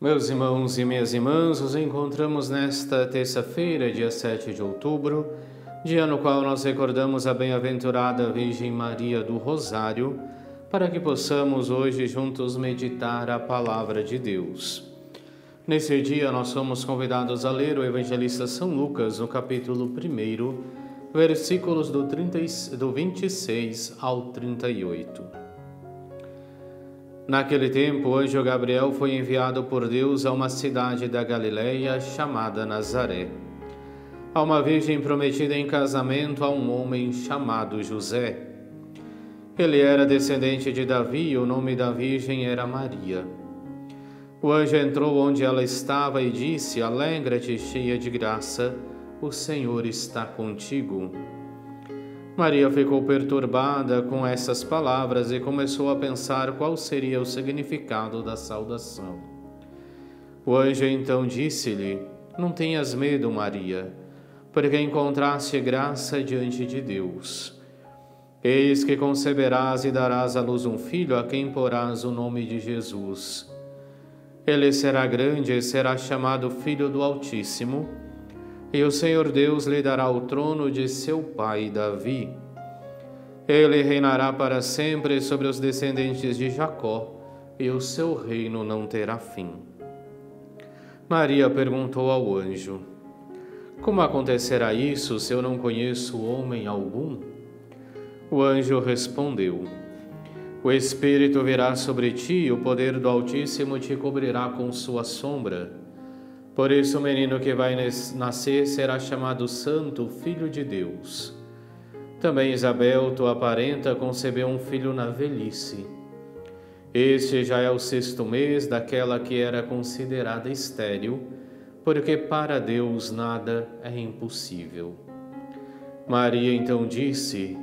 Meus irmãos e minhas irmãs, nos encontramos nesta terça-feira, dia 7 de outubro, dia no qual nós recordamos a bem-aventurada Virgem Maria do Rosário, para que possamos hoje juntos meditar a palavra de Deus. Nesse dia nós somos convidados a ler o Evangelista São Lucas, no capítulo 1, versículos do 26 ao 38. Naquele tempo, o anjo Gabriel foi enviado por Deus a uma cidade da Galileia chamada Nazaré, a uma virgem prometida em casamento a um homem chamado José. Ele era descendente de Davi e o nome da virgem era Maria. O anjo entrou onde ela estava e disse: Alegra-te, cheia de graça, o Senhor está contigo. Maria ficou perturbada com essas palavras e começou a pensar qual seria o significado da saudação. O anjo então disse-lhe: Não tenhas medo, Maria, porque encontraste graça diante de Deus. Eis que conceberás e darás à luz um filho, a quem porás o nome de Jesus. Ele será grande e será chamado Filho do Altíssimo, e o Senhor Deus lhe dará o trono de seu pai Davi. Ele reinará para sempre sobre os descendentes de Jacó, e o seu reino não terá fim. Maria perguntou ao anjo: Como acontecerá isso se eu não conheço homem algum? O anjo respondeu: O Espírito virá sobre ti e o poder do Altíssimo te cobrirá com sua sombra. Por isso o menino que vai nascer será chamado Santo, Filho de Deus. Também Isabel, tua parenta, concebeu um filho na velhice. Este já é o 6º mês daquela que era considerada estéril, porque para Deus nada é impossível. Maria então disse: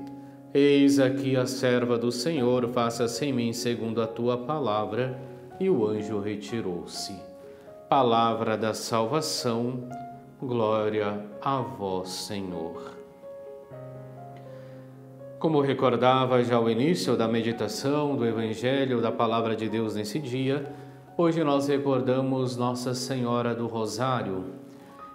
Eis aqui a serva do Senhor, faça-se em mim segundo a tua palavra. E o anjo retirou-se. Palavra da salvação, glória a vós, Senhor. Como recordava já o início da meditação do Evangelho da Palavra de Deus nesse dia, hoje nós recordamos Nossa Senhora do Rosário.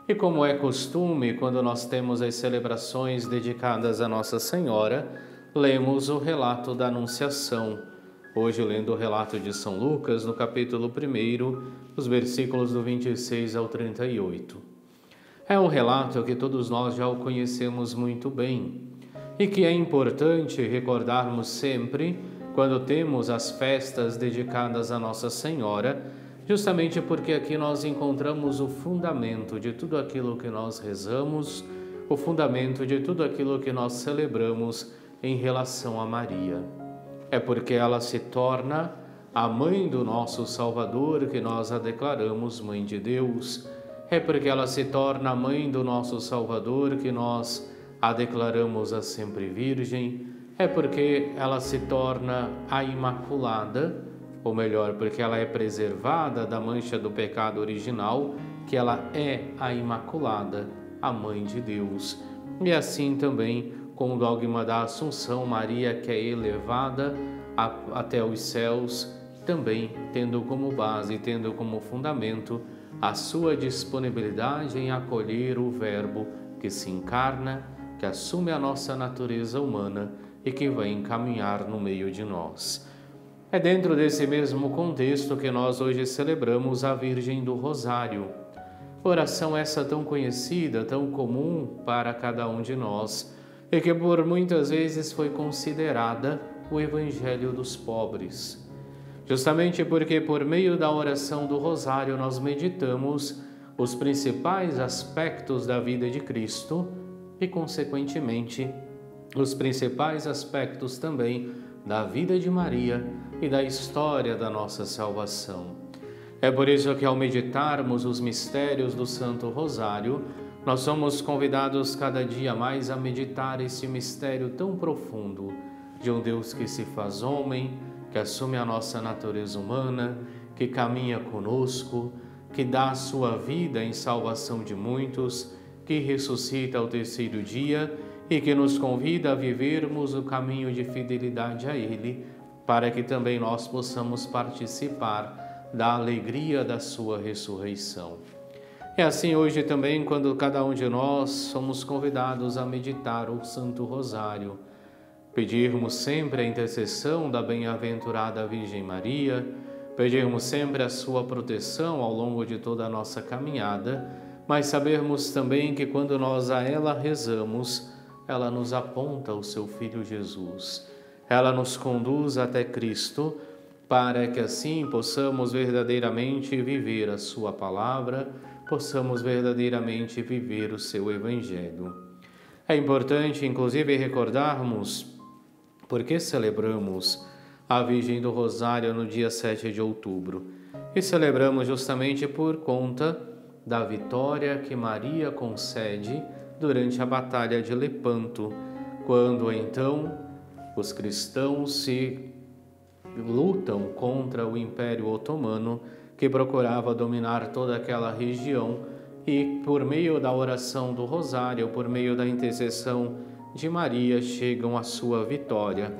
E como é costume, quando nós temos as celebrações dedicadas a Nossa Senhora, lemos o relato da Anunciação. Hoje lendo o relato de São Lucas, no capítulo 1, os versículos do 26 ao 38. É um relato que todos nós já o conhecemos muito bem e que é importante recordarmos sempre quando temos as festas dedicadas a Nossa Senhora, justamente porque aqui nós encontramos o fundamento de tudo aquilo que nós rezamos, o fundamento de tudo aquilo que nós celebramos em relação a Maria. É porque ela se torna a mãe do nosso Salvador que nós a declaramos Mãe de Deus. É porque ela se torna a mãe do nosso Salvador que nós a declaramos a sempre Virgem. É porque ela se torna a Imaculada, ou melhor, porque ela é preservada da mancha do pecado original, que ela é a Imaculada, a Mãe de Deus. E assim também, com o dogma da Assunção, Maria que é elevada até os céus, também tendo como base, tendo como fundamento a sua disponibilidade em acolher o Verbo que se encarna, que assume a nossa natureza humana e que vai encaminhar no meio de nós. É dentro desse mesmo contexto que nós hoje celebramos a Virgem do Rosário. Oração essa tão conhecida, tão comum para cada um de nós, e que por muitas vezes foi considerada o Evangelho dos pobres. Justamente porque por meio da oração do Rosário nós meditamos os principais aspectos da vida de Cristo e, consequentemente, os principais aspectos também da vida de Maria e da história da nossa salvação. É por isso que ao meditarmos os mistérios do Santo Rosário, nós somos convidados cada dia mais a meditar esse mistério tão profundo de um Deus que se faz homem, que assume a nossa natureza humana, que caminha conosco, que dá a sua vida em salvação de muitos, que ressuscita ao 3º dia e que nos convida a vivermos o caminho de fidelidade a Ele, para que também nós possamos participar da alegria da sua ressurreição. É assim hoje também, quando cada um de nós somos convidados a meditar o Santo Rosário, pedirmos sempre a intercessão da bem-aventurada Virgem Maria, pedirmos sempre a sua proteção ao longo de toda a nossa caminhada, mas sabermos também que quando nós a ela rezamos, ela nos aponta o seu Filho Jesus. Ela nos conduz até Cristo, para que assim possamos verdadeiramente viver a sua palavra, possamos verdadeiramente viver o seu Evangelho. É importante, inclusive, recordarmos por que celebramos a Virgem do Rosário no dia 7 de outubro. E celebramos justamente por conta da vitória que Maria concede durante a Batalha de Lepanto, quando então os cristãos se lutam contra o Império Otomano, que procurava dominar toda aquela região, e por meio da oração do Rosário, por meio da intercessão de Maria, chegam à sua vitória.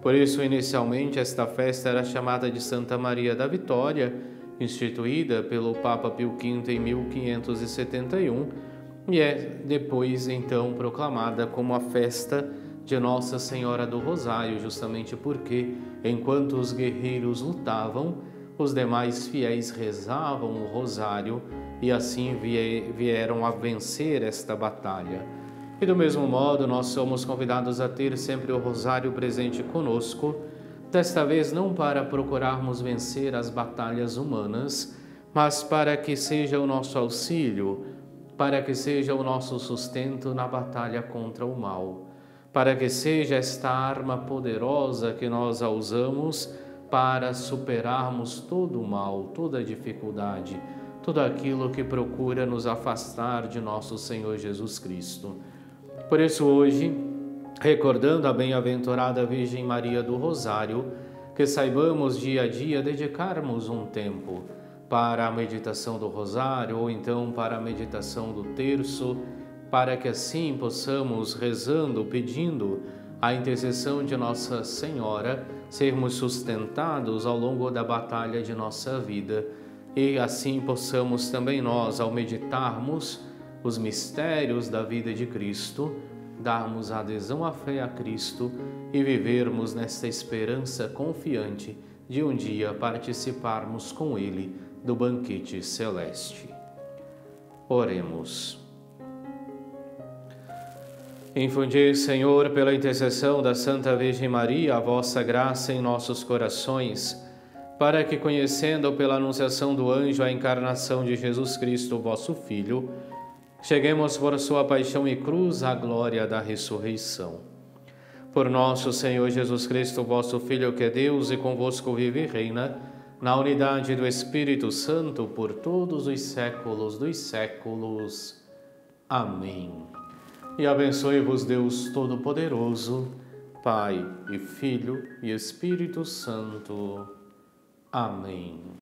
Por isso, inicialmente, esta festa era chamada de Santa Maria da Vitória, instituída pelo Papa Pio V em 1571, e é depois, então, proclamada como a festa de Nossa Senhora do Rosário, justamente porque, enquanto os guerreiros lutavam, os demais fiéis rezavam o rosário e assim vieram a vencer esta batalha. E do mesmo modo, nós somos convidados a ter sempre o rosário presente conosco, desta vez não para procurarmos vencer as batalhas humanas, mas para que seja o nosso auxílio, para que seja o nosso sustento na batalha contra o mal, para que seja esta arma poderosa que nós a usamos para superarmos todo o mal, toda a dificuldade, tudo aquilo que procura nos afastar de nosso Senhor Jesus Cristo. Por isso hoje, recordando a bem-aventurada Virgem Maria do Rosário, que saibamos dia a dia dedicarmos um tempo para a meditação do Rosário ou então para a meditação do Terço, para que assim possamos, rezando, pedindo a intercessão de Nossa Senhora, sermos sustentados ao longo da batalha de nossa vida e assim possamos também nós, ao meditarmos os mistérios da vida de Cristo, darmos adesão à fé a Cristo e vivermos nesta esperança confiante de um dia participarmos com Ele do banquete celeste. Oremos. Infundi, Senhor, pela intercessão da Santa Virgem Maria, a vossa graça em nossos corações, para que, conhecendo pela anunciação do anjo a encarnação de Jesus Cristo, vosso Filho, cheguemos por sua paixão e cruz à glória da ressurreição. Por nosso Senhor Jesus Cristo, vosso Filho, que é Deus e convosco vive e reina, na unidade do Espírito Santo, por todos os séculos dos séculos. Amém. E abençoe-vos Deus Todo-Poderoso, Pai e Filho e Espírito Santo. Amém.